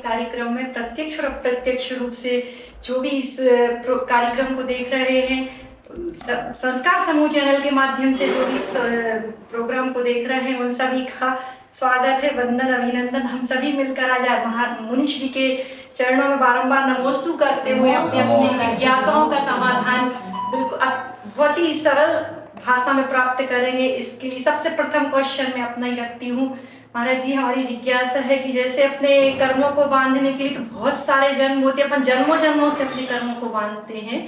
कार्यक्रम में प्रत्यक्ष और अप्रत्यक्ष रूप से जो भी इस कार्यक्रम को देख रहे हैं, संस्कार समूह चैनल के माध्यम से जो भी इस प्रोग्राम को देख रहे हैं, उन सभी का स्वागत है, वंदन, अभिनंदन। हम सभी मिलकर आज मुनि श्री के चरणों में बारंबार नमोस्तु करते हुए अपनी अपनी जिज्ञासाओं का समाधान बिल्कुल बहुत ही सरल भाषा में प्राप्त करेंगे। इसके लिए सबसे प्रथम क्वेश्चन मैं अपना ही रखती हूँ। महाराज जी, हमारी जिज्ञासा है कि जैसे अपने कर्मों को बांधने के लिए तो बहुत सारे जन्म होते हैं, अपन जन्मों जन्मों से अपने कर्मों को बांधते हैं,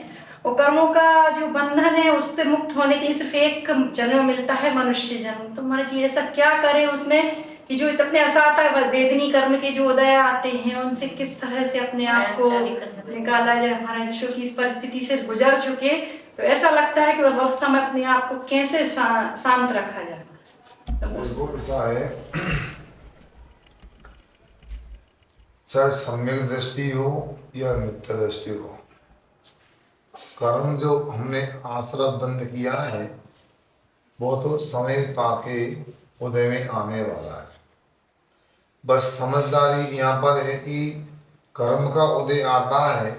और कर्मों का जो बंधन है उससे मुक्त होने के लिए सिर्फ एक जन्म मिलता है, मनुष्य जन्म। तो महाराज जी ऐसा क्या करें उसमें कि जो इतने असाता वेदनी कर्म के जो उदय आते हैं, उनसे किस तरह से अपने आप को निकाला जाए। महाराज जी की इस परिस्थिति से गुजर चुके, तो ऐसा लगता है कि उस समय अपने आप को कैसे शांत रखा जाए। इसको ऐसा है, चाहे सम्यक दृष्टि हो या मिथ्या दृष्टि हो, कर्म जो हमने आश्रय बंद किया है वो तो समय पाके उदय में आने वाला है। बस समझदारी यहाँ पर है कि कर्म का उदय आता है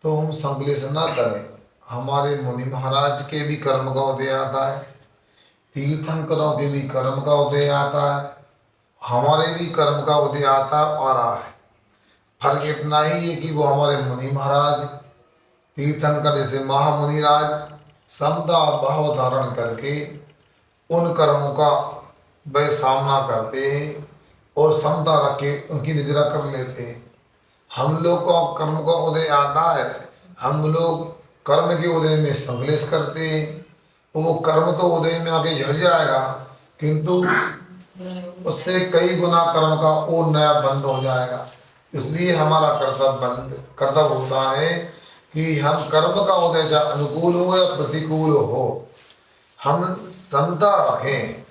तो हम संकलेश ना करें। हमारे मुनि महाराज के भी कर्म का उदय आता है, तीर्थंकरों के भी कर्म का उदय आता है, हमारे भी कर्म का उदय आता आ रहा है। फर्क इतना ही है कि वो हमारे मुनि महाराज तीर्थंकर जैसे महामुनिराज समता भाव धारण करके उन कर्मों का वह सामना करते हैं और समता रख के उनकी निजरा कर लेते हैं। हम लोग का कर्म का उदय आता है, हम लोग कर्म के उदय में संकलेश करते हैं, वो कर्म तो उदय में आके झड़ जाएगा, किंतु उससे कई गुना कर्म का और नया बंद हो जाएगा। इसलिए हमारा कर्तव्य होता है कि हम कर्म का उदय चाहे अनुकूल हो या प्रतिकूल हो, हम समता रखें,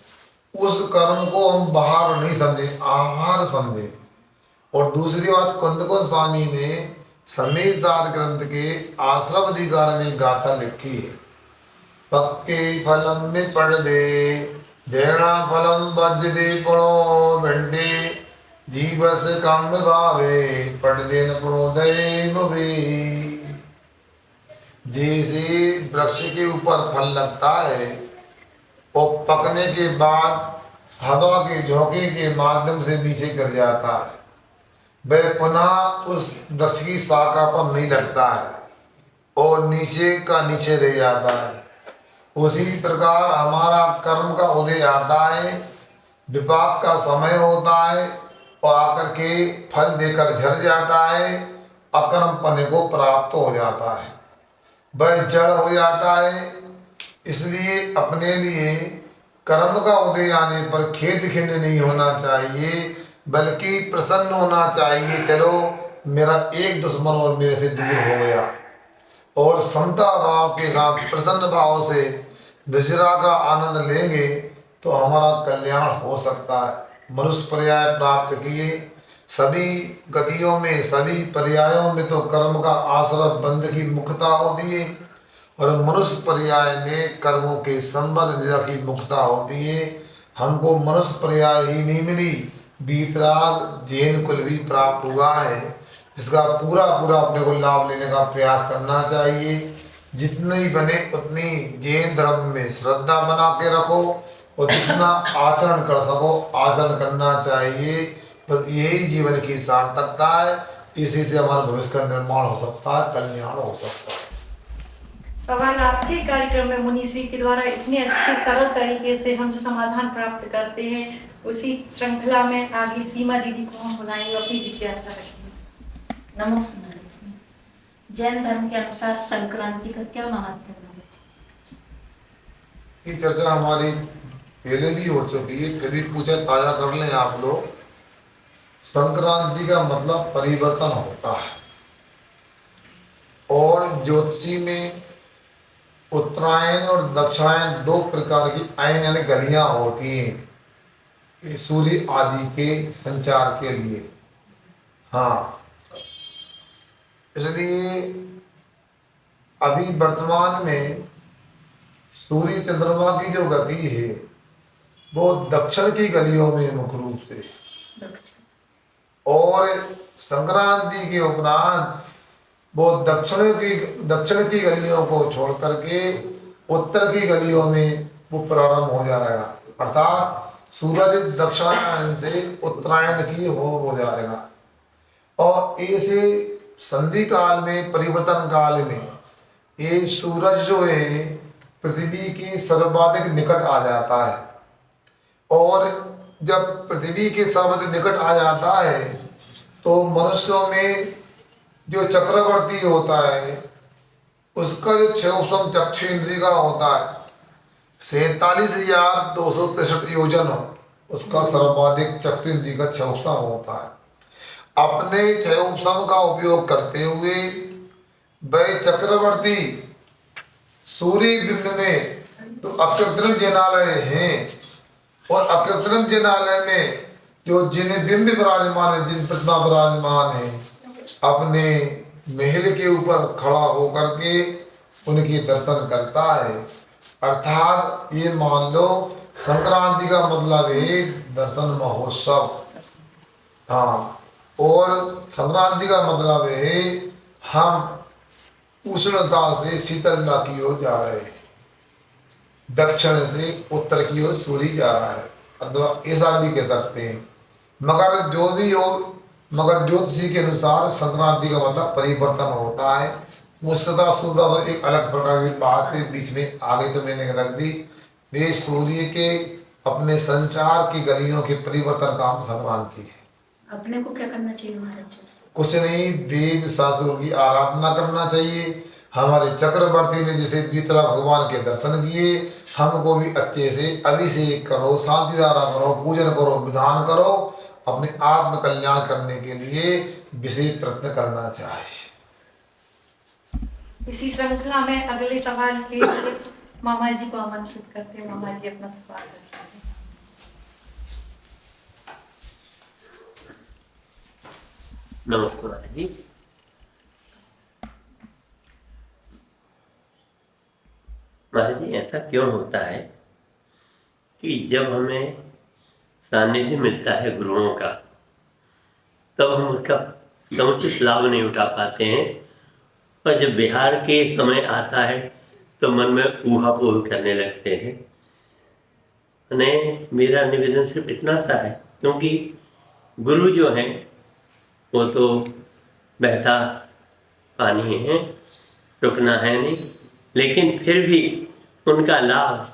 उस कर्म को हम बाहर नहीं समझे, आहार समझे। और दूसरी बात, कुंदकुंद स्वामी ने समय सार ग्रंथ के आश्रम अधिकार में गाथा लिखी है, पक्के फलम में पढ़ दे देना फलम बज दे पढ़ो भिंडे जीवस काम भावे पढ़ दे न पढ़ो दैव भी। जैसे वृक्ष के ऊपर फल लगता है और पकने के बाद हवा के झोंके के माध्यम से नीचे गिर जाता है, वह पुनः उस वृक्ष की शाखा पर नहीं लगता है और नीचे का नीचे रह जाता है। उसी प्रकार हमारा कर्म का उदय आता है, विपाक का समय होता है और आकर के फल देकर झड़ जाता है, अकर्म पने को प्राप्त हो जाता है, वह जड़ हो जाता है। इसलिए अपने लिए कर्म का उदय आने पर खेद खिन्न नहीं होना चाहिए, बल्कि प्रसन्न होना चाहिए, चलो मेरा एक दुश्मन और मेरे से दूर हो गया। और समता भाव के साथ प्रसन्न भाव से दशहरा का आनंद लेंगे तो हमारा कल्याण हो सकता है। मनुष्य पर्याय प्राप्त किए, सभी गतियों में सभी पर्यायों में तो कर्म का आश्रय बंध की मुक्ता होती है, और मनुष्य पर्याय में कर्मों के संबंध की मुक्ता होती है। हमको मनुष्य पर्याय ही नहीं मिली, बीतराग जैन कुल भी प्राप्त हुआ है। इसका पूरा पूरा अपने को लाभ लेने का प्रयास करना चाहिए। जितनी बने उतनी जैन धर्म में श्रद्धा बना के रखो और जितना आचरण कर सको आचरण करना चाहिए। बस यही जीवन की सार्थकता है, इसी से हमारा भविष्य का निर्माण हो सकता है, कल्याण हो सकता है। सवाल आपके कार्यक्रम में मुनि श्री के द्वारा इतने अच्छे सरल तरीके से हम जो समाधान प्राप्त करते हैं, उसी श्रृंखला में आगे सीमा दीदी को हम बुलाएंगे, अपनी जिज्ञासा रखेंगे। नमस्कार। जैन धर्म के अनुसार संक्रांति का क्या महत्व है? ये चर्चा हमारी पहले भी हो चुकी है, फिर भी पूछा ताजा कर लें आप लोग। संक्रांति का मतलब परिवर्तन होता है, और ज्योतिषी में उत्तरायण और दक्षिणायन दो प्रकार की आयन यानी गलियां होती हैं सूर्य आदि के संचार के लिए। हाँ, इसलिए अभी वर्तमान में सूर्य चंद्रमा की जो गति है वो दक्षिण की गलियों में मुख्य रूप से, और संक्रांति के उपरांत वो दक्षिण की गलियों को छोड़ करके उत्तर की गलियों में वो प्रारंभ हो जाएगा, अर्थात सूरज दक्षिणायन से उत्तरायण की ओर हो जाएगा। और ऐसे संधि काल में, परिवर्तन काल में, ये सूरज जो है पृथ्वी के सर्वाधिक निकट आ जाता है। और जब पृथ्वी के सर्वाधिक निकट आ जाता है तो मनुष्यों में जो चक्रवर्ती होता है उसका जो क्षयोपम चक्षु इंद्रिय का होता है 47,263 योजन, उसका सर्वाधिक चक्षु इंद्रिय का क्षयोपम होता है। अपने क्षयोपम का उपयोग करते हुए वह चक्रवर्ती सूर्य बिंब में तो अकृत्रिम जिनालय हैं, और अकृत्रिम जिनालय में जो जिन्हें बिंब विराजमान है, जिन प्रतिमा विराजमान है, अपने महल के ऊपर खड़ा होकर के उनके दर्शन करता है। अर्थात ये मान लो संक्रांति का मतलब है दर्शन महोत्सव। हाँ, और संक्रांति का मतलब है हम उष्णता से शीतलता की ओर जा रहे हैं, दक्षिण से उत्तर की ओर सूर्य जा रहा है, अथवा ऐसा भी कह सकते हैं। मगर जो भी हो, मगर ज्योतिषी के अनुसार संक्रांति का मतलब परिवर्तन होता है। उष्णता शुद्धता तो एक अलग प्रकार की बात है, बीच में आगे तो मैंने रख दी। वे सूर्य के अपने संचार की गलियों के परिवर्तन का संक्रांति है। अपने को क्या करना चाहिए महाराज? कुछ नहीं, देव शास्त्रों की आराधना करना चाहिए। हमारे चक्रवर्ती ने जैसे बीतला भगवान के दर्शन किए, हमको भी अच्छे से अभिषेक करो, शांति धारा करो, पूजन करो, विधान करो, अपने आत्म कल्याण करने के लिए विशेष प्रयत्न करना चाहिए। इसी श्रृंखला में अगले सवाल के लिए मामा जी को आमंत्रित करते हैं। मामा जी अपना सवाल रखते हैं। नमस्ते महाराज जी। महाराज जी, ऐसा क्यों होता है कि जब हमें सानिध्य मिलता है गुरुओं का, तब हम उसका समुचित लाभ नहीं उठा पाते हैं, और जब बिहार के समय आता है तो मन में ऊहापोह करने लगते हैं। मेरा निवेदन सिर्फ इतना सा है, क्योंकि गुरु जो हैं वो तो बहता पानी है, रुकना है नहीं, लेकिन फिर भी उनका लाभ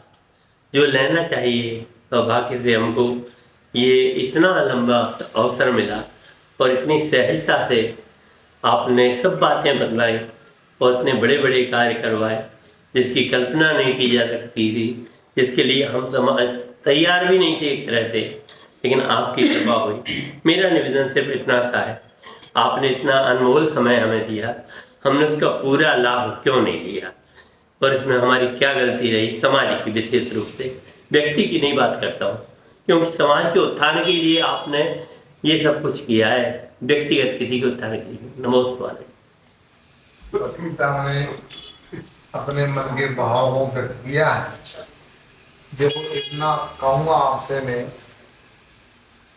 जो लेना चाहिए, सौभाग्य से हमको ये इतना लंबा अवसर मिला और इतनी सहजता से आपने सब बातें बतलाई और इतने बड़े बड़े कार्य करवाए जिसकी कल्पना नहीं की जा सकती थी, जिसके लिए हम समाज तैयार भी नहीं थे रहते, लेकिन आपकी कृपा हुई। मेरा निवेदन सिर्फ इतना सा है, आपने इतना अनमोल समय हमें दिया, हमने उसका पूरा लाभ क्यों नहीं लिया, और इसमें हमारी क्या गलती रही समाज की, विशेष रूप से व्यक्ति की नहीं बात करता हूँ, क्योंकि समाज के उत्थान के लिए आपने ये सब कुछ किया है, व्यक्तिगत स्थिति के उत्थान के लिए। नमस्कार। ने अपने मन के भाव को व्यक्त किया है। देखो, इतना कहूँगा आपसे, मैं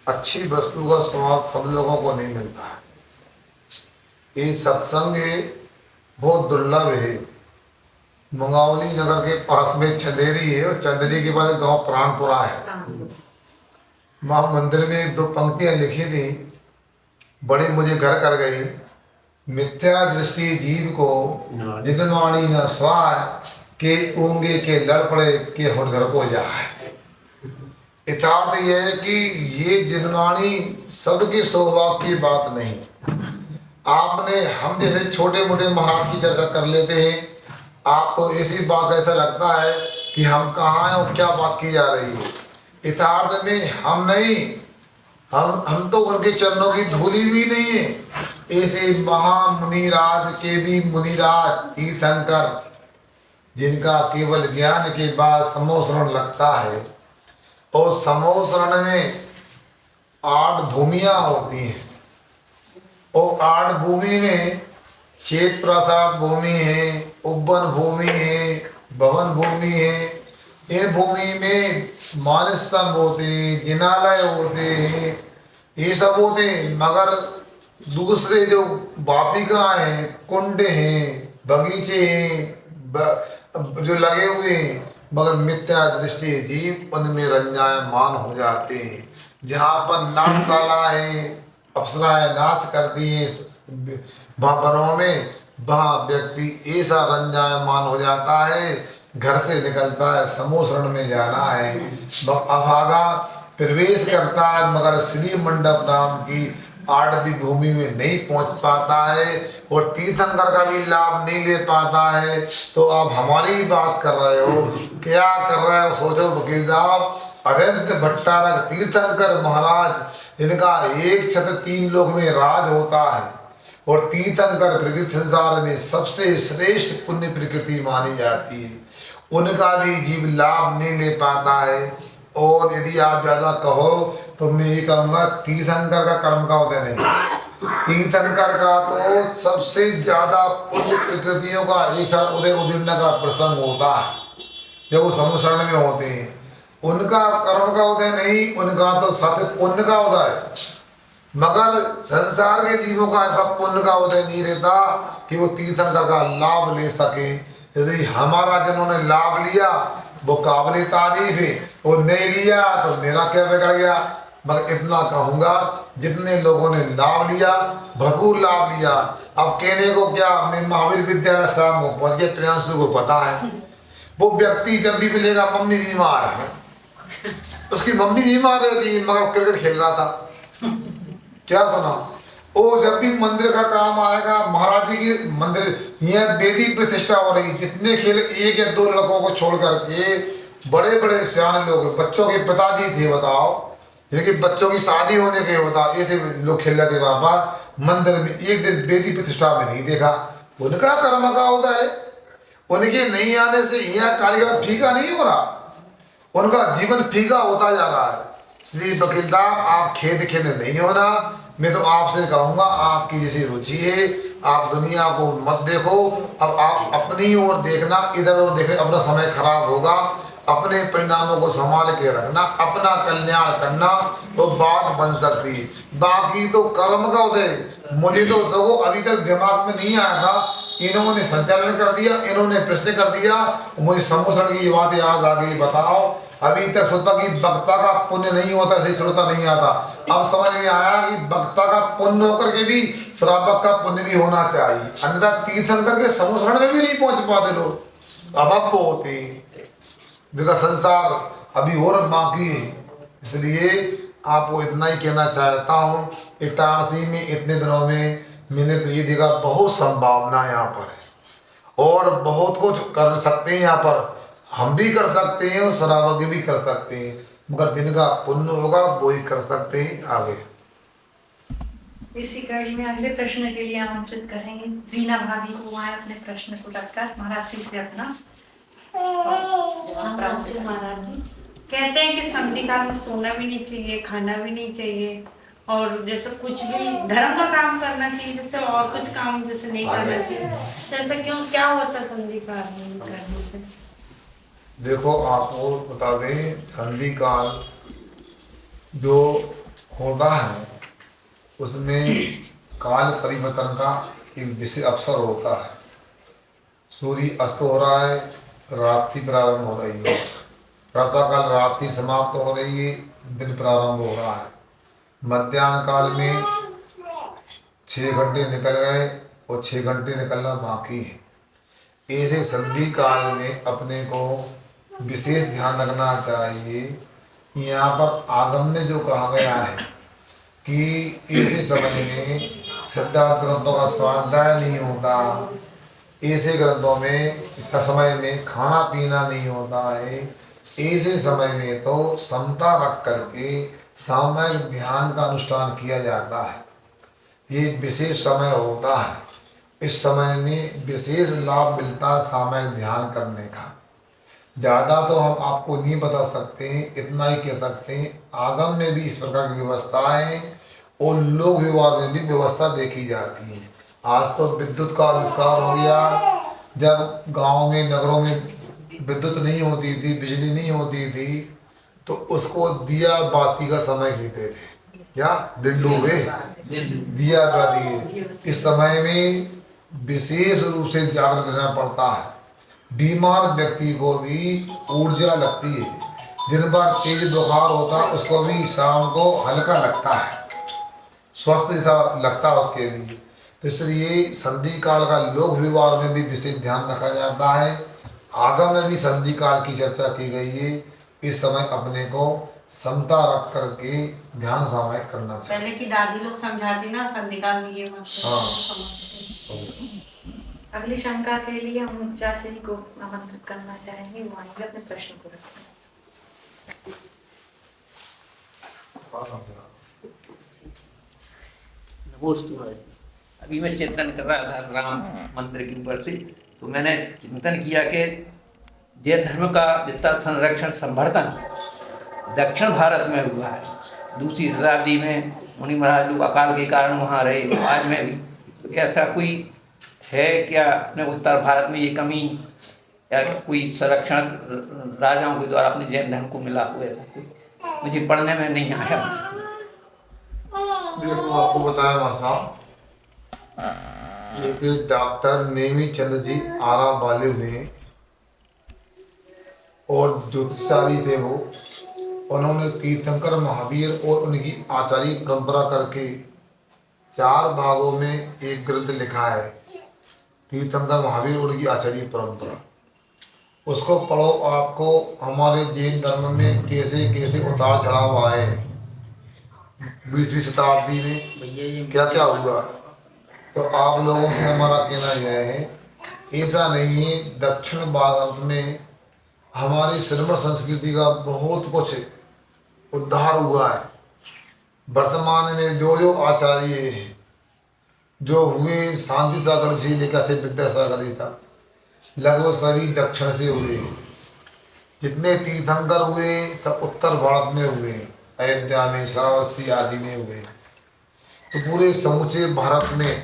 अच्छी वस्तु का स्वाद सब लोगों को नहीं मिलता है। ये सत्संग बहुत दुर्लभ है। मंगावली नगर के पास में चंदेरी है, और चंदेरी के पास गांव प्राणपुरा है। वहाँ मंदिर में 2 पंक्तियां लिखी थी, बड़ी मुझे घर कर गई। मिथ्या दृष्टि जीव को जिनवाणी न स्वाय, के ऊंगे के लड़ पड़े के होठगर को जाए। यथार्थ यह है कि ये जिनवाणी सबके सौभाग्य की बात नहीं। आपने, हम जैसे छोटे मोटे महाराज की चर्चा कर लेते हैं, आपको ऐसी बात ऐसा लगता है कि हम कहाँ हैं और क्या बात की जा रही है। यथार्थ में हम नहीं, हम तो उनके चरणों की धूली भी नहीं है। ऐसे महामुनिराज के भी मुनिराज तीर्थंकर, जिनका केवल ज्ञान के बाद समोसरण लगता है, और समोसरण में 8 भूमियां होती हैं, और 8 भूमि में चेत प्रसाद भूमि है, उब्बन भूमि है, भवन भूमि है। इन भूमि में मानस्तंभ होते हैं, जिनालय होते हैं, ये सब होते हैं, मगर दूसरे जो वापिका हैं, कुंड हैं, बगीचे हैं, जो लगे हुए हैं, मगर मिथ्या दृष्टि जीव उनमें रंजायमान हो जाते हैं। जहाँ पर नाटशाला है, अप्सराएं नाच करती हैं वनों में, वहाँ व्यक्ति ऐसा रंजायमान हो जाता है, घर से निकलता है समूह शरण में जाना है, अभागा प्रवेश करता है, मगर श्री मंडप नाम की आड़वी भूमि में नहीं पहुंच पाता है और तीर्थंकर का भी लाभ नहीं ले पाता है। तो आप हमारी ही बात कर रहे हो, क्या कर रहे हो सोचो वकील साहब। अरविंद भट्टारक तीर्थंकर महाराज, इनका एक छत्र 3 लोक में राज होता है और तीर्थंकर प्रकृति संसार में सबसे श्रेष्ठ पुण्य प्रकृति मानी जाती है, उनका भी जीव लाभ नहीं ले पाता है। और यदि आप ज्यादा कहो तो मैं ये कहूँगा तीर्थंकर का कर्म का उदय नहीं, तीर्थंकर का तो सबसे ज्यादा पुण्य प्रकृतियों का एक साथ उदय उदीर्ण का प्रसंग होता है जब वो समूह शरण में होते हैं। उनका कर्म का उदय नहीं, उनका तो सत्य पुण्य का उदय, मगर संसार के जीवों का ऐसा पुण्य का उदय नहीं रहता कि वो तीर्थंकर का लाभ ले सके। यदि हमारा जिन्होंने लाभ लिया वो काबिल तारीफ है, वो नहीं लिया तो मेरा क्या बिगड़ गया। मगर इतना कहूँगा जितने लोगों ने लाभ लिया, भरपूर लाभ लिया। अब कहने को क्या, मैं महावीर विद्यालय शाम को पहुँच गया, प्रियांशु को पता है, वो व्यक्ति जब भी मिलेगा मम्मी बीमार है, उसकी मम्मी बीमार रहती है मगर क्रिकेट खेल रहा था। क्या सुना, वो जब भी मंदिर का काम आएगा, महाराज जी की मंदिर यहाँ वेदी प्रतिष्ठा हो रही, जितने खेल 1 या 2 लड़कों को छोड़ करके बड़े बड़े सियाने लोग, बच्चों के पिताजी थे बताओ, लेकिन बच्चों की शादी होने के बताओ, ऐसे लोग खेल रहे थे वहां पर मंदिर में, एक दिन वेदी प्रतिष्ठा में नहीं देखा। उनका कर्म का होता है, उनके नहीं आने से यहाँ कार्यक्रम फीका नहीं हो रहा, उनका जीवन फीका होता जा रहा है। श्री वकील साहब, आप खेद खेद नहीं होना। मैं तो आपसे कहूँगा, आपकी जैसी रुचि है, आप दुनिया को मत देखो, अब आप अपनी ओर देखना, इधर उधर देखने अपना समय खराब होगा। अपने परिणामों को संभाल के रखना, अपना कल्याण करना, तो बात बन सकती है। बाकी तो कर्म का उदय, मुझे तो देखो अभी तक दिमाग में नहीं आया था, इन्होंने संचालन कर दिया, इन्होंने प्रश्न कर दिया, मुझे सम्मोषण की बात याद आ गई। बताओ, अभी तक सोचता कि वक्ता का पुण्य नहीं होता, इसे श्रोता नहीं आता। अब समझ में आया कि वक्ता का पुण्य होकर के भी श्रावक का पुण्य भी होना चाहिए, अन्यथा तीर्थंकर के सम्मोषण में भी नहीं पहुंच पाते लोग, अभव होते हैं, जिनका संसार अभी और बाकी है। इसलिए आपको इतना ही कहना चाहता हूँ, इटारसी में इतने दिनों में मैंने तो ये देखा बहुत संभावना यहाँ पर है और बहुत कुछ कर सकते हैं यहाँ पर, हम भी कर सकते हैं और श्रावक भी कर सकते हैं, मगर जिनका पुण्य होगा वो ही कर सकते हैं। आगे इसी कड़ी में अगले प्रश्न के लिए आमंत्रित करेंगे रीना भाभी को, वहाँ अपने प्रश्न को रखकर महाराज श्री से अपना। महाराज जी कहते हैं कि संधि काल में सोना भी नहीं चाहिए, खाना भी नहीं चाहिए, और जैसे कुछ भी धर्म का काम करना चाहिए, जैसे और कुछ काम जैसे नहीं करना चाहिए, तो ऐसा क्यों, क्या होता है संधि काल में करने से? देखो, आपको बता दें, संधि काल जो होता है उसमें काल परिवर्तन का एक विशेष अवसर होता है। सूर्य अस्त हो रहा है, रात्रि प्रारंभ हो रही है, प्रातःकाल रात्रि समाप्त हो रही है, दिन प्रारंभ हो रहा है। मध्याह्न काल में 6 घंटे निकल गए और 6 घंटे निकलना बाकी है। ऐसे संधि काल में अपने को विशेष ध्यान रखना चाहिए। यहाँ पर आगम में जो कहा गया है कि ऐसे समय में सिद्धांत ग्रंथों का स्वाध्याय नहीं होता, ऐसे ग्रंथों में इस समय में खाना पीना नहीं होता है, ऐसे समय में तो समता रख करके सामूहिक ध्यान का अनुष्ठान किया जाता है। ये विशेष समय होता है, इस समय में विशेष लाभ मिलता है सामूहिक ध्यान करने का। ज़्यादा तो हम आपको नहीं बता सकते हैं, इतना ही कह सकते हैं आगम में भी इस प्रकार की व्यवस्थाएं और लोक विवाह में भी व्यवस्था देखी जाती है। आज तो विद्युत का आविष्कार हो गया, जब गाँव में नगरों में विद्युत नहीं होती थी, बिजली नहीं होती थी, तो उसको दिया बाती का समय कहते थे। क्या दिन डूबे दिया दिए। इस समय में विशेष रूप से जागृत रहना पड़ता है। बीमार व्यक्ति को भी ऊर्जा लगती है, दिन भर तेज बुखार होता है, उसको भी शाम को हल्का लगता है, स्वस्थ जैसा लगता है उसके लिए। इसलिए संधि काल का लोक व्यवहार में भी विशेष ध्यान रखा जाता है। आगम में भी संधि काल की चर्चा की गई है। इस समय अपने को समता रख करके ध्यान सामायिक करना चाहिए। पहले की दादी लोग समझाती ना संधिकाल में ये मत अगली शंका के लिए हम चाचा जी को आमंत्रित करना चाहेंगे, वो आएंगे अपने प्रश्न को रखें। अभी मैं चिंतन कर रहा था राम मंदिर के ऊपर से, तो मैंने चिंतन किया कि जैन धर्म का जितना संरक्षण संवर्धन दक्षिण भारत में हुआ है, दूसरी शताब्दी में मुनि महाराज लोग अकाल के कारण वहाँ रहे, तो आज में भी ऐसा कोई है क्या अपने उत्तर भारत में ये कमी, या कोई संरक्षण राजाओं के द्वारा अपने जैन धर्म को मिला हुआ, ऐसा कोई मुझे पढ़ने में नहीं आया। देखो आपको बताया वहाँ साहब, एक डॉक्टर नेमी चंद्र जी आरा वाले ने और ज्योतिषाली थे वो, उन्होंने तीर्थंकर महावीर और उनकी आचार्य परंपरा करके 4 भागों में एक ग्रंथ लिखा है, तीर्थंकर महावीर और उनकी आचार्य परंपरा। उसको पढ़ो, आपको हमारे जैन धर्म में कैसे कैसे उतार चढ़ाव आए 20वीं शताब्दी में क्या क्या हुआ। तो आप लोगों से हमारा कहना यह है, ऐसा नहीं है, दक्षिण भारत में हमारी श्रमण संस्कृति का बहुत कुछ उद्धार हुआ है। वर्तमान में जो जो आचार्य हैं जो हुए, शांति सागर से लेकर से विद्यासागर तक लगभग सभी दक्षिण से हुए। जितने तीर्थंकर हुए सब उत्तर भारत में हुए, अयोध्या में, श्रावस्ती आदि में हुए। तो पूरे समूचे भारत में,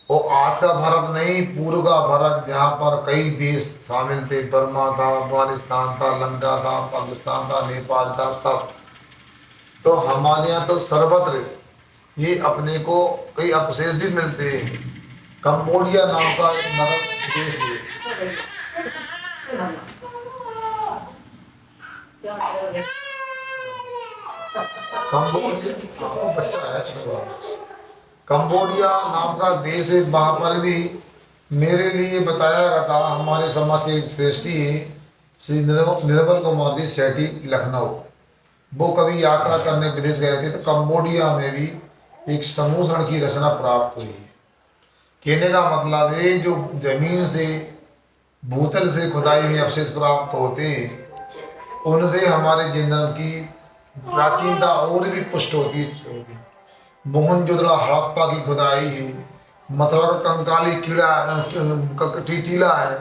और आज का भारत नहीं, पूर्व का भारत, जहाँ पर कई देश शामिल थे, बर्मा था, अफगानिस्तान था, लंका था, पाकिस्तान था, नेपाल था, सब। तो हमारे यहाँ तो सर्वत्र ये अपने को कई अवशेष भी मिलते हैं। कंबोडिया नाम का नगर देश है, कंबोडिया नाम का देश है। वहाँ पर भी मेरे लिए बताया गया था, हमारे समाज के श्रेष्ठी श्री निर्मल कुमार जी सेठी लखनऊ, वो कभी यात्रा करने विदेश गए थे, तो कंबोडिया में भी एक समूह की रचना प्राप्त हुई है। कहने का मतलब है, जो जमीन से भूतल से खुदाई में अवशेष प्राप्त होते हैं, उनसे हमारे जैन धर्म की प्राचीनता और भी पुष्ट होती है। मोहनजोदड़ो हड़प्पा की खुदाई है, मथुरा का कंकाली कीड़ा टीटीला है,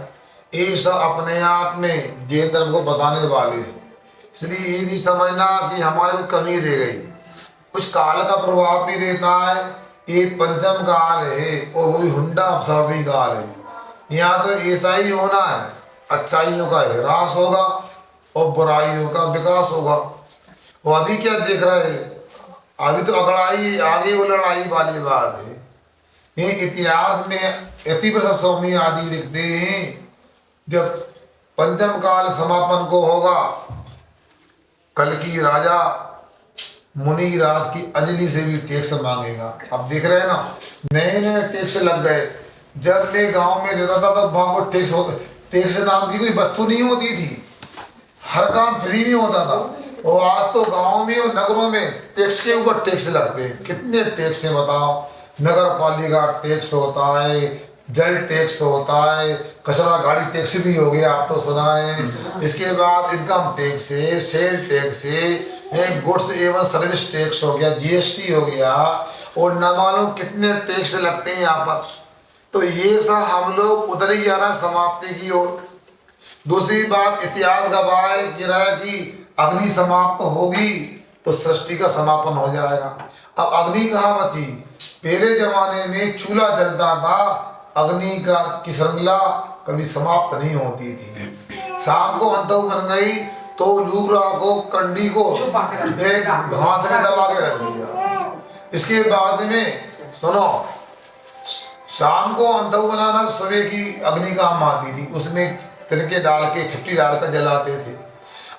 ये सब अपने आप में जैन धर्म को बताने वाले हैं। इसलिए ये नहीं समझना कि हमारे को कमी रह गई, कुछ काल का प्रभाव भी रहता है। एक पंचम काल है और वही हुंडा अवसर्वी काल है। यहाँ तो ऐसा ही होना है, अच्छाइयों का ह्रास होगा और बुराइयों का विकास होगा। वो अभी क्या देख रहे हैं, अभी तो अगड़ाई आगे वो लड़ाई वाली बात है। ये इतिहास में यतिप्रसाद स्वामी आदि लिखते हैं, जब पंचम काल समापन को होगा, कल की राजा मुनि राज की अंजलि से भी टैक्स मांगेगा। अब देख रहे हैं ना, नए नए टैक्स लग गए। जब मैं गांव में रहता था तब वहां को टैक्स होता, टैक्स नाम की कोई वस्तु नहीं होती थी, हर काम फ्री में होता था। और आज तो गांव में और नगरों में टैक्स के ऊपर टैक्स लगते हैं। कितने टैक्स है बताओ, नगर पालिका टैक्स होता है, जल टैक्स होता है, कचरा गाड़ी टैक्स भी हो गया, आप तो सुना है। इसके बाद इनकम टैक्स है, सेल टैक्स है, गुड्स एवं सर्विस टैक्स हो गया, जीएसटी हो गया, और न मालूम कितने टैक्स लगते हैं यहाँ पर। तो ये सब हम लोग उधर ही जाना समाप्ति की ओर। दूसरी बात, इतिहास गवाह है कि अग्नि समाप्त होगी तो सृष्टि का समापन हो जाएगा। अब अग्नि कहाँ बची? पहले जमाने में चूल्हा जलता था, अग्नि का की श्रृंखला कभी समाप्त नहीं होती थी। शाम को अंतः बन गई तो लूबरा को, कंडी को एक घास में दबा के रख दिया। इसके बाद में सुनो, शाम को अंतु बनाना सुबह की अग्नि काम आती थी, उसमें तिनके डाल के छुट्टी डालकर जलाते थे।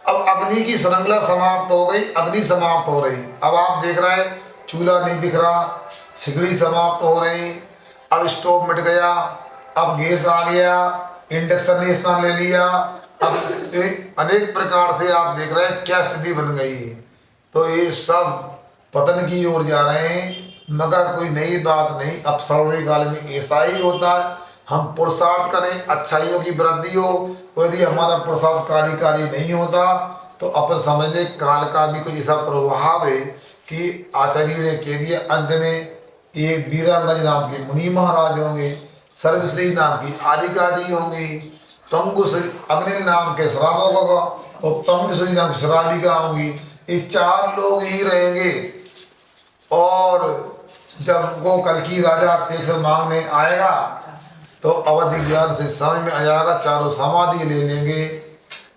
अब अग्नि की श्रृंखला समाप्त हो गई, अग्नि समाप्त हो रही। अब आप देख रहे हैं चूल्हा नहीं दिख रहा, सिगड़ी समाप्त हो रही, अब स्टोव मिट गया, अब गैस आ गया, इंडक्शन ने स्थान ले लिया। अब अनेक प्रकार से आप देख रहे हैं क्या स्थिति बन गई है। तो ये सब पतन की ओर जा रहे हैं, मगर कोई नई बात नहीं। अब सर्वकाल काल में ऐसा ही होता है, हम पुरुषार्थ करें, अच्छाइयों की वृद्धि हो, यदि हमारा पुरुषार्थ कार्य नहीं होता तो अपन समझ ले काल का भी कोई ऐसा प्रभाव है कि आचार्य ने कह दिया अंत में एक वीरांगज नाम के मुनि महाराज होंगे, सर्वश्री नाम की आलिका जी होंगी, तंगुश्री अग्नि नाम के श्रावक होगा और तंगुश्री नाम की श्राविका होंगी। ये 4 लोग ही रहेंगे। और जब वो कल की राजा तेज मांगने आएगा तो अवधि ज्ञान से समझ में आ जाएगा, चारों समाधि ले लेंगे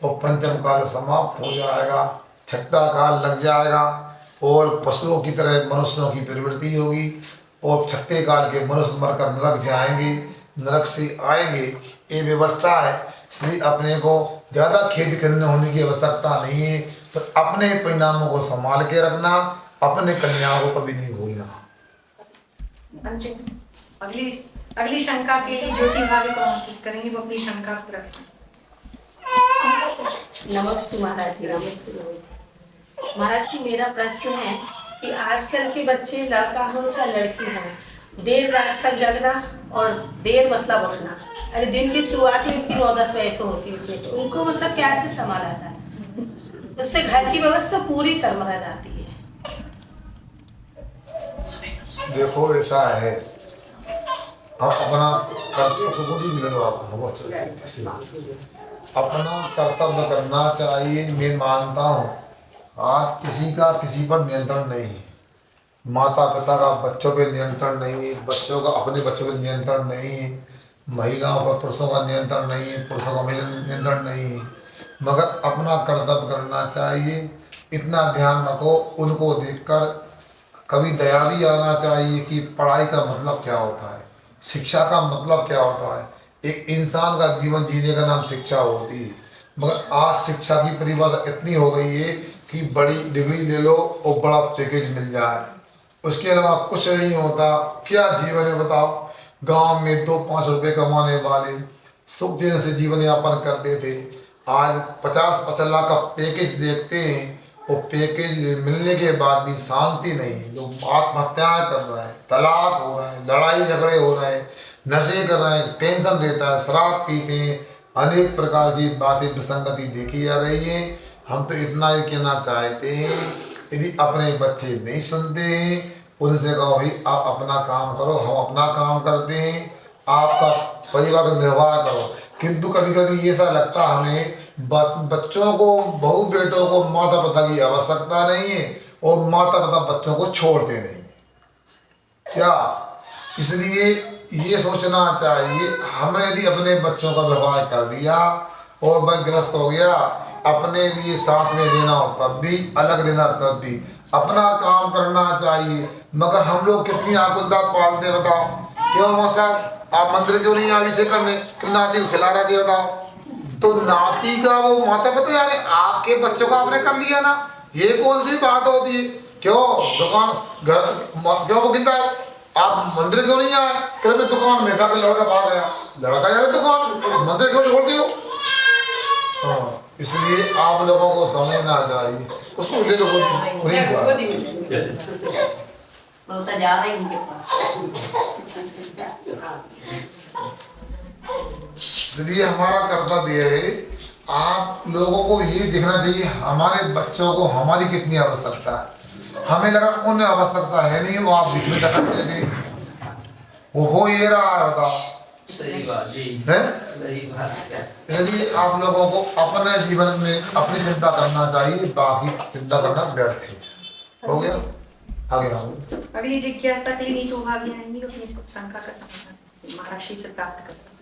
और पंचम काल समाप्त हो जाएगा, छठा काल लग जाएगा और पशुओं की तरह मनुष्यों की प्रवृत्ति होगी और छठे काल के मनुष्य मरकर नरक जाएंगे, नरक से आएंगे। ये व्यवस्था है, इसलिए अपने को ज़्यादा खेद करने होने की आवश्यकता नहीं है। तो अपने परिणामों को संभाल के रखना, अपने कल्याण को कभी नहीं भूलना। अगली शंका के लिए ज्योति भाभी को आमंत्रित करेंगे, वो अपनी शंका को रखें। नमस्ते महाराज जी। नमस्ते महाराज जी, मेरा प्रश्न है कि आजकल के बच्चे, लड़का हो चाहे लड़की हो, देर रात तक जगना और देर मतलब उठना। अरे दिन की शुरुआत ही उनकी 9-10 बजे से होती है, तो उनको मतलब कैसे संभाला जाए? उससे घर की व्यवस्था पूरी चरमरा जाती है। देखो ऐसा है, हम अपना कर्तव्य करना चाहिए। मैं मानता हूँ आज किसी का किसी पर नियंत्रण नहीं है, माता पिता का बच्चों पे नियंत्रण नहीं है, बच्चों का अपने बच्चों पे नियंत्रण नहीं है, महिलाओं पर पुरुषों का नियंत्रण नहीं है, पुरुषों का महिला नियंत्रण नहीं है। मगर अपना कर्तव्य करना चाहिए। इतना ध्यान रखो, उनको देखकर कभी दया भी आना चाहिए कि पढ़ाई का मतलब क्या होता है, शिक्षा का मतलब क्या होता है। एक इंसान का जीवन जीने का नाम शिक्षा होती है, मगर आज शिक्षा की परिभाषा इतनी हो गई है कि बड़ी डिग्री ले लो और बड़ा पैकेज मिल जाए, उसके अलावा कुछ नहीं होता। क्या जीवन है बताओ? गांव में 2-5 रुपए कमाने वाले सुख चैन से जीवन यापन करते थे, आज 50-50 लाख का पैकेज देखते हैं। वो पैकेज मिलने के बाद भी शांति नहीं, लोग आत्महत्याएं कर रहे हैं, तलाक हो रहे हैं, लड़ाई झगड़े हो रहे हैं, नशे कर रहे हैं, टेंशन रहता है, शराब पीते हैं, अनेक प्रकार की बातें विसंगति देखी जा रही है। हम तो इतना ही कहना चाहते हैं, यदि अपने बच्चे नहीं सुनते हैं उनसे कहो भाई आप अपना काम करो, हम अपना काम करते हैं, आपका परिवार का निर्वाह करो। किंतु कभी कभी ऐसा लगता हमें बच्चों को, बहू बेटों को माता पिता की आवश्यकता नहीं है और माता पिता बच्चों को छोड़ते नहीं क्या। इसलिए ये सोचना चाहिए, हमने यदि अपने बच्चों का व्यवहार कर दिया और वह ग्रस्त हो गया, अपने लिए साथ में रहना हो तब भी, अलग रहना तब भी, अपना काम करना चाहिए। मगर हम लोग कितनी आकुलता पालते बताओ? क्यों मौसा आप मंदिर क्यों नहीं आगे से करने, नाती को खिला रहे थे बताओ? तो नाती का वो माता पिता यानी आपके बच्चों का आपने कर लिया ना, ये कौन सी बात होती है? क्यों दुकान घर क्यों वो गिनता है? आप मंदिर क्यों नहीं आए? फिर मैं दुकान में था कि लड़का भाग गया, लड़का यार दुकान मंदिर क्यों छोड़ती हो? हाँ, इसलिए आप लोगों को समझना चाहिए। उसको ले लो बहुत जा रहे हैं इनके पास। इसलिए हमारा कर्तव्य है, आप लोगों को ये देखना चाहिए हमारे बच्चों को हमारी कितनी आवश्यकता है। हमें लगा उन्हें आवश्यकता है नहीं, वो आप बीच में दखल दे दें, वो हो ये रहा है बताओ। सही बात जी, सही बात। यदि आप लोगों को अपने जीवन में अपनी चिंता करना चाहिए, बाकी चिंता करना व्यर्थ है। हो गया, आगे आओ। अगली जिज्ञासा के लिए नीतू भाभी आएंगी, अपनी शंका का समाधान महाराष्ट्र से प्राप्त करते हैं।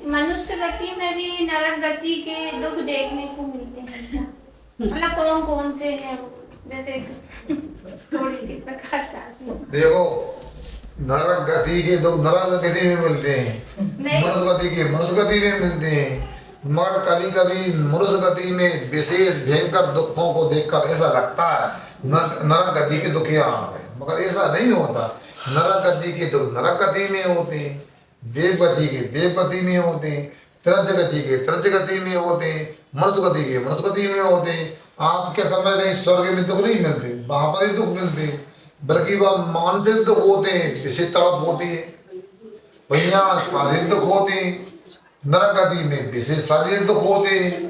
मनुष्य गति में भी नरक गति के दुख देखने को मिलते हैं, मतलब कौन कौन से हैं? जैसे थोड़ी सी प्रकाश डालती हूँ। देखो, नरक गति के दुख नरक गति में मिलते हैं, नहीं। मनुष्य गति के मनुष्य गति में मिलते हैं। मगर कभी कभी मनुष्य गति में विशेष भयंकर दुखों को देखकर ऐसा लगता है नरक गति के दुख यहाँ आ गए, मगर ऐसा नहीं होता। नरक गति के दुख नरक गति में होते हैं, देव गति के देव गति में होते हैं, त्रज गति के त्रज गति में होते हैं, मनुष्य गति के मनुष्य गति में होते हैं। आप क्या समझ रहे हैं स्वर्ग में दुख नहीं मिलते, वहां पर ही दुख मिलते हैं, बल्कि वह मानसिक दुख होते हैं, विशेष तड़प होती है। वहीं शारीरिक दुख होते हैं, नरक गति में विशेष शारीरिक दुख होते हैं।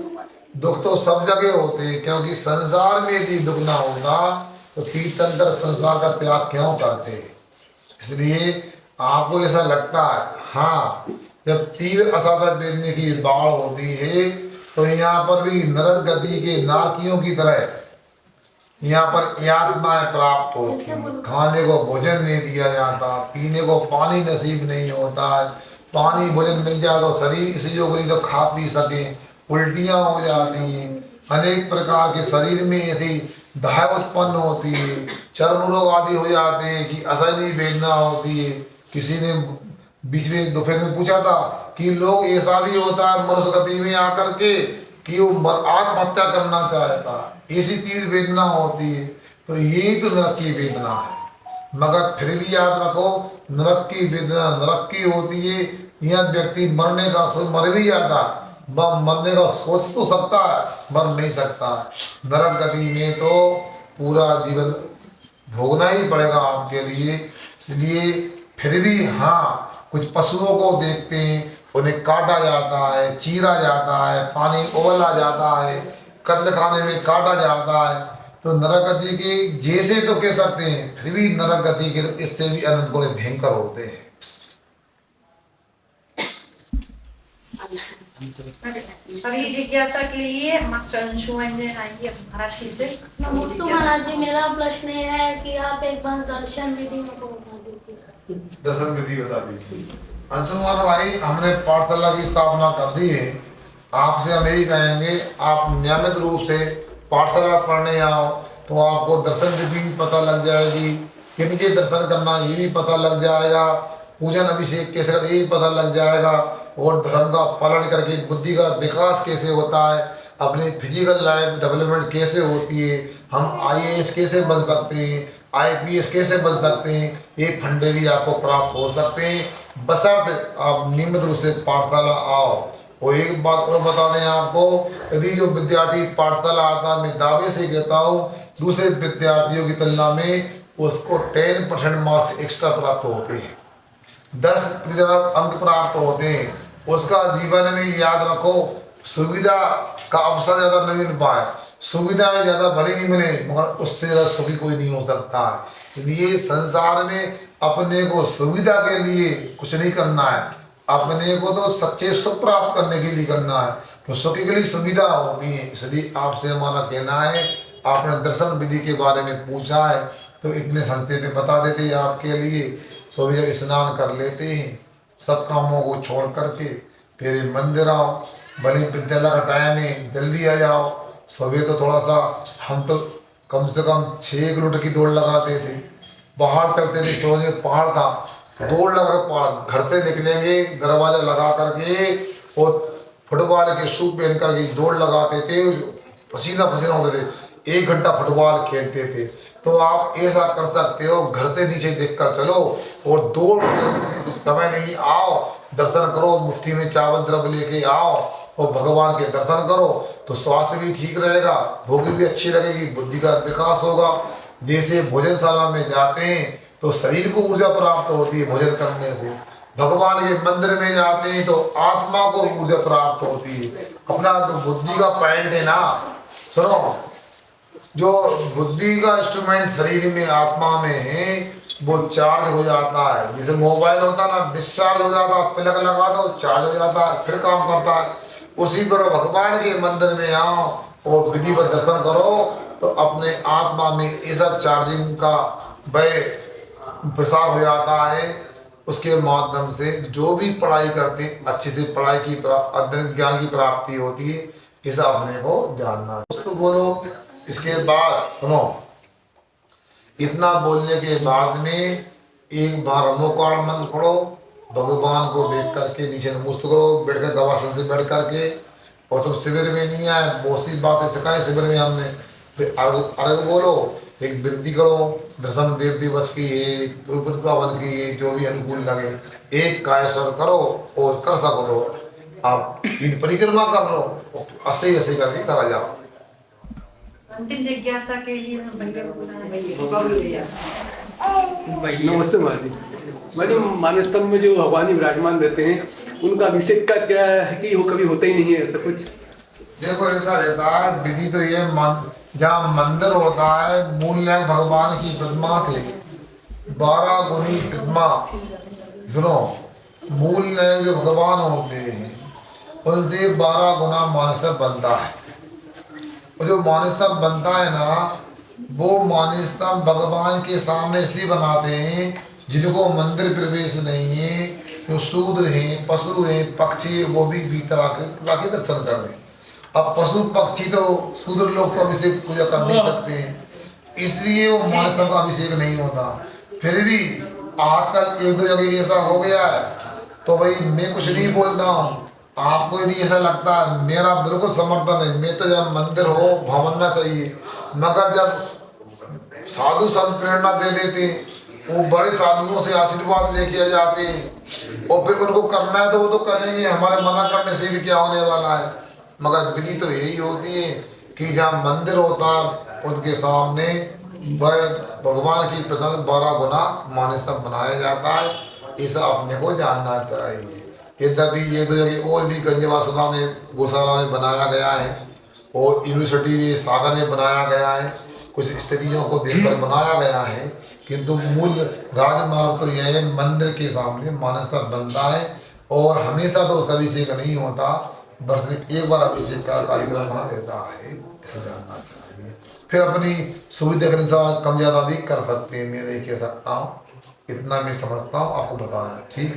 दुख तो सब जगह होते हैं, क्योंकि संसार में यदि दुख ना होता तो तीर्थंकर संसार का त्याग क्यों करते। इसलिए आपको ऐसा लगता है, हाँ, जब तीव्र असाध्य वेदना की बाढ़ होती है तो यहाँ पर भी नरक गति के नाकियों की तरह यहाँ पर यातनाएं प्राप्त होती हैं। खाने को भोजन नहीं दिया जाता, पीने को पानी नसीब नहीं होता है। पानी भोजन मिल जाए तो शरीर इसी योग्य तो खा पी सके, उल्टियाँ हो जाती हैं, अनेक प्रकार के शरीर में ऐसी दाह उत्पन्न होती है, चर्म रोग आदि हो जाते हैं कि असहनीय वेदना होती है। किसी ने बीच में दोपहर में पूछा था कि लोग ऐसा भी होता है मनुष्य गति में आकर के कि वो आत्महत्या करना चाहता, ऐसी तीव्र वेदना होती है। तो यही तो नरक की वेदना है। मगर फिर भी याद रखो, नरक की वेदना नरक की होती है। यह व्यक्ति मरने का मर भी जाता, वह मरने का सोच तो सकता है, मर नहीं सकता। नरक गति में तो पूरा जीवन भोगना ही पड़ेगा आपके लिए। इसलिए फिर भी हाँ, कुछ पशुओं को देखते हैं, उन्हें काटा जाता है, चीरा जाता है, पानी उबला जाता है, कंद खाने में काटा जाता है। तो नरक गति के जैसे तो कह सकते हैं, फिर भी नरक गति के तो इससे भी अनंत गुणे भयंकर होते हैं। अभी जिज्ञासा के लिए मास्टर अंशुमंजन आएंगे महाराष्ट्र से। नमस्ते महाराज जी, मेरा प्रश्न यह है कि आप एक बार दर्शन विधि में बता दीजिए। दर्शन विधि बता दीजिए। अंशुमान भाई, हमने पाठशाला की स्थापना कर दी है। आपसे हम यही कहेंगे, आप नियमित रूप से पाठशाला पढ़ने आओ तो आपको दर्शन विधि भी पता लग जाएगी, किनके दर्शन करना ये भी पता लग जाएगा, पूजन अभिषेक कैसे करना ये भी पता लग जाएगा, और धर्म का पालन करके बुद्धि का विकास कैसे होता है, अपनी फिजिकल लाइफ डेवलपमेंट कैसे होती है, हम IAS कैसे बन सकते हैं, IPS कैसे बन सकते हैं, ये फंडे भी आपको प्राप्त हो सकते हैं, बशर्ते आप नियमित रूप से पाठशाला आओ। और एक बात और बता दें आपको, यदि जो विद्यार्थी पाठशाला आता है, मैं दावे से कहता हूँ दूसरे विद्यार्थियों की तुलना में उसको 10% मार्क्स एक्स्ट्रा प्राप्त होते हैं, 10% अंक प्राप्त होते हैं। उसका जीवन में याद रखो, सुविधा का अवसर ज़्यादा नहीं मिल पाए, सुविधाएं ज़्यादा भले नहीं मिले, मगर उससे ज़्यादा सुखी कोई नहीं हो सकता है। इसलिए संसार में अपने को सुविधा के लिए कुछ नहीं करना है, अपने को तो सच्चे सुख प्राप्त करने के लिए करना है। तो सुख के लिए सुविधा होती है। इसलिए आपसे हमारा कहना है, आपने दर्शन विधि के बारे में पूछा है तो इतने संक्षेप में बता देते हैं आपके लिए। सुबह जब स्नान कर लेते हैं, सब कामों को छोड़ करके फिर मंदिर आओ, भले विद्यालय का टाइम है जल्दी आ जाओ। सुबह तो थोड़ा सा हम तो कम से कम 6 किलोमीटर की दौड़ लगाते थे, बाहर करते थे, सोने पहाड़ था, दौड़ लगा पहाड़ घर से निकलेंगे, दरवाजा लगा करके और फुटबॉल के शू पहन करके दौड़ लगाते थे, पसीना पसीना होते थे, 1 घंटा फुटबॉल खेलते थे। तो आप ऐसा कर सकते हो, घर से नीचे देखकर चलो और दौड़ के समय नहीं आओ, दर्शन करो, मुट्ठी में चावल द्रव्य लेके आओ और भगवान के दर्शन करो, तो स्वास्थ्य भी ठीक रहेगा, भूख भी अच्छी लगेगी, बुद्धि का विकास होगा। जैसे भोजनशाला में जाते हैं तो शरीर को ऊर्जा प्राप्त होती है भोजन करने से, भगवान के मंदिर में जाते हैं तो आत्मा को ऊर्जा प्राप्त होती है। अपना तो बुद्धि का पॉइंट है ना, सुनो, जो बुद्धि का इंस्ट्रूमेंट शरीर में आत्मा में है वो चार्ज हो जाता है। जैसे मोबाइल होता है ना, डिस्चार्ज हो जाता है, प्लग लगा दो चार्ज हो जाता है, फिर काम करता है। उसी पर भगवान के मंदिर में आओ और विधि पर दर्शन करो तो अपने आत्मा में ऐसा चार्जिंग का वह प्रसार हो जाता है। उसके माध्यम से जो भी पढ़ाई करते हैं अच्छे से पढ़ाई की अध्ययन ज्ञान की प्राप्ति होती है। ऐसा अपने को जानना है। दोस्तों बोलो, इसके बाद सुनो, इतना बोलने के बाद में एक बार रमोकार मंत्र पढ़ो, भगवान को देख करके नीचे नमस्ते करो, बैठकर गवासन से बैठ करके। और सब शिविर में नहीं आए, बहुत सी बातें सिखाई शिविर में हमने। फिर अर्घ बोलो, एक विनती करो, दशम देव दिवस की है, गुरुपुत्र पावन की है, जो भी अनुकूल लगे, एक कायस्वर करो और कर सको तो आप इन परिक्रमा कर लो, ऐसे ऐसे करके करा जाओ। अंतिम जिज्ञासा के लिए मैं भैया को बुलाऊंगी। नमस्ते महाराज। मैं मानस स्तंभ में जो भगवान जी विराजमान रहते हैं, उनका अभिषेक का क्या है कि वो कभी होता ही नहीं है ऐसा कुछ? देखो ऐसा रहता है, विधि तो ये जहाँ मंदिर होता है, मूल नायक भगवान की प्रतिमा से 12 गुनी प्रतिमा, सुनो, मूल नायक जो भगवान होते हैं उनसे 12 गुना मानस्तंभ बनता है। और जो मानस्तंभ बनता है ना, वो मानस्तंभ भगवान के सामने इसलिए बनाते हैं जिनको मंदिर प्रवेश नहीं है, जो शूद्र हैं, पशु हैं, पक्षी है, वो भी भीतर आके दर्शन कर दें। अब पशु पक्षी तो शूद्र लोग तो अभिषेक पूजा कर नहीं सकते हैं, इसलिए वो मानस्तंभ का अभिषेक नहीं होता। फिर भी आजकल एक दो जगह ऐसा हो गया है, तो भाई मैं कुछ नहीं बोलता हूँ, आपको यदि ऐसा लगता है, मेरा बिल्कुल समर्थन है। मैं तो जब मंदिर हो भवनना चाहिए, मगर जब साधु संत प्रेरणा दे देते, वो बड़े साधुओं से आशीर्वाद लेके जाते हैं, और फिर उनको करना है तो वो तो करेंगे, हमारे मना करने से भी क्या होने वाला है। मगर विधि तो यही होती है कि जहाँ मंदिर होता है उनके सामने भगवान की प्रसाद 12 गुना मानस्तंभ बनाया जाता है। ऐसा अपने को जानना चाहिए। यद्यपि एक दो जगह और भी गंजेवासुदा में, गौशाला में बनाया गया है, और यूनिवर्सिटी में सागर में बनाया गया है, कुछ स्थितियों को देखकर बनाया गया है, किंतु मूल राजमार्ग तो यह है, मंदिर के सामने मानस्तंभ बनता है। और हमेशा तो उसका अभिषेक नहीं होता, वर्ष में एक बार अभिषेक का कार्यक्रम वहाँ रहता है, इसे जानना चाहिए। फिर अपनी सुविधा के अनुसार कम ज़्यादा भी कर सकते हैं, मैं नहीं कह सकता हूँ, इतना मैं समझता हूँ, आपको बताया। ठीक।